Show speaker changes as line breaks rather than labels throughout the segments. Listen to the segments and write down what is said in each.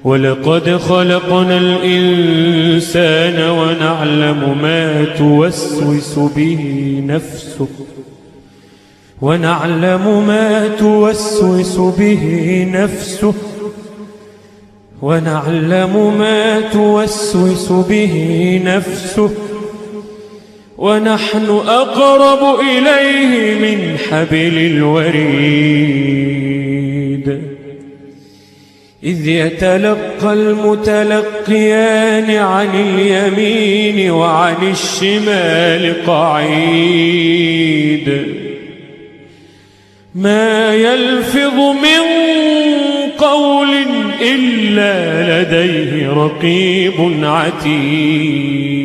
ولقد خلقنا الإنسان ونعلم ما توسوس به نفسه ونحن أقرب إليه من حبل الوريد إذ يتلقى المتلقيان عن اليمين وعن الشمال قعيد ما يلفظ من قول إلا لديه رقيب عتيد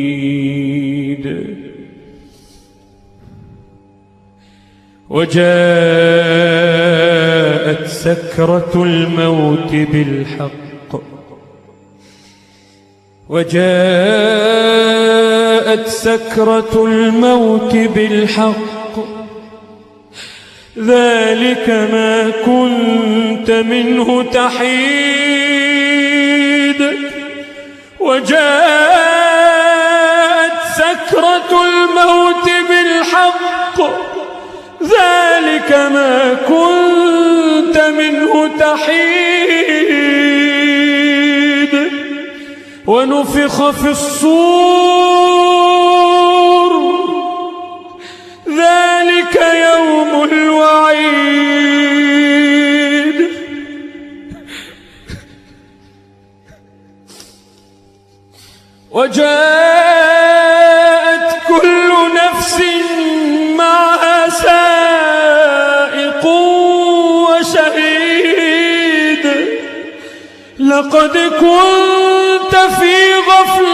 وجاءت سكرة الموت بالحق ذلك ما كنت منه تحيد وجاءت سكرة الموت بالحق ذلك ما كنت منه تحيد ونفخ في الصور ذلك يوم الوعيد وجاءت كل نفس معها سائق وشهيد لقد كنت في غفلة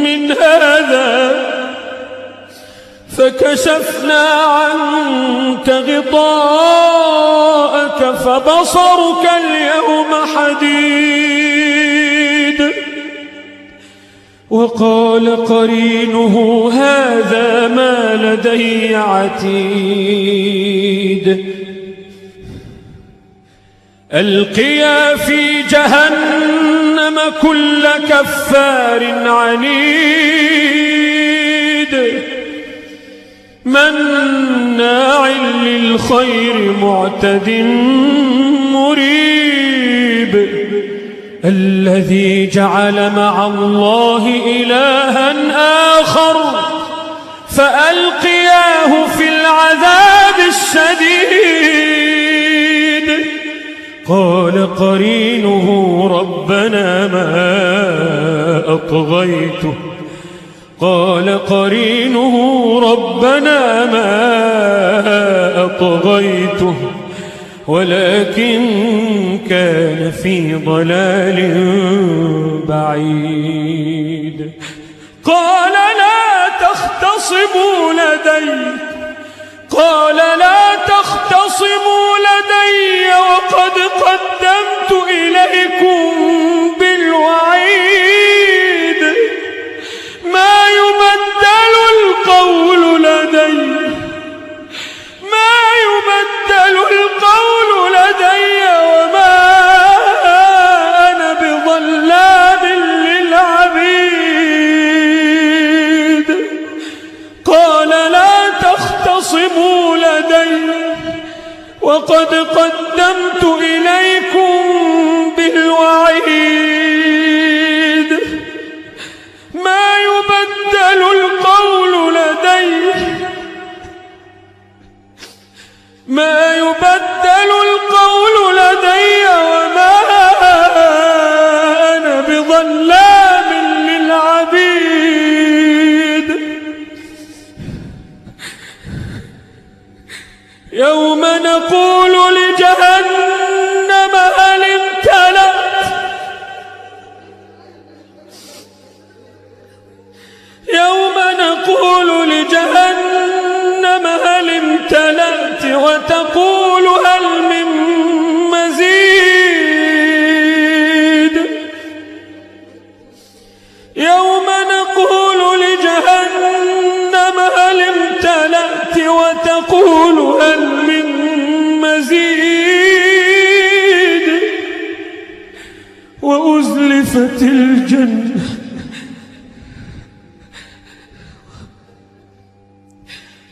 من هذا فكشفنا عنك غطاءك فبصرك اليوم حديد وقال قرينه هذا ما لدي عتيد ألقيا في جهنم كل كفار عنيد مناع للخير معتد مريب الذي جعل مع الله إلها آخر فألقياه في العذاب الشديد قال قرينه ربنا ما أطغيته ولكن كان في ضلال بعيد قال لا تختصموا لدي وقد قدمت إليكم بالوعيد ما يبدل القول لدي وما أنا بظلام للعبيد قال لا تختصموا لدي وقد قدمت إليكم بالوعيد ما يبدل القول لدي وما أنا بظلام للعبيد يوم نقول لجهنم هل امتلأت يوم نقول وتقول هل من مزيد يوم نقول لجهنم هل امتلأت وتقول هل من مزيد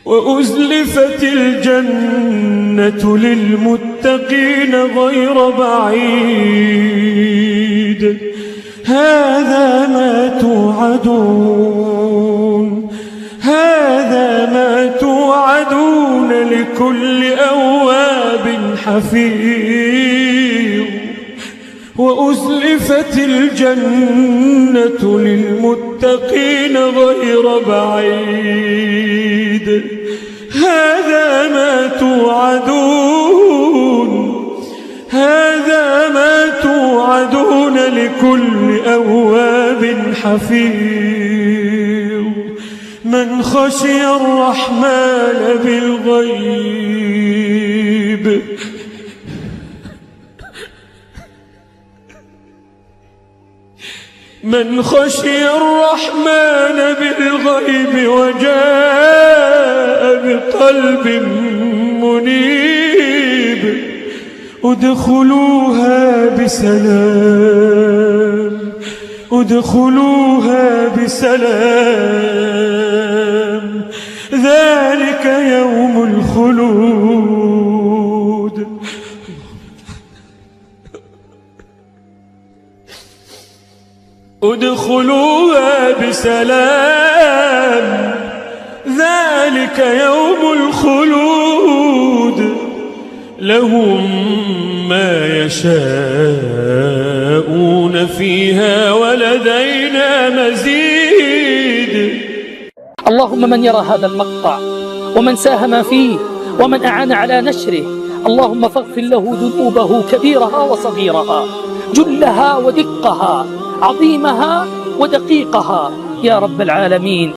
وأزلفت الجنة للمتقين غير بعيد هذا ما توعدون لكل أواب حفيظ وأزلفت الجنة للمتقين غير بعيد هذا ما توعدون لكل أواب حفيظ من خشي الرحمن بالغيب وجاء بقلب منيب ادخلوها بسلام ذلك يوم الخلود ادخلوها بسلام ذلك يوم الخلود لهم ما يشاءون فيها ولدينا مزيد.
اللهم من يرى هذا المقطع ومن ساهم فيه ومن أعان على نشره اللهم فاغفر له ذنوبه كبيرها وصغيرها جلها ودقها عظيمها ودقيقها يا رب العالمين.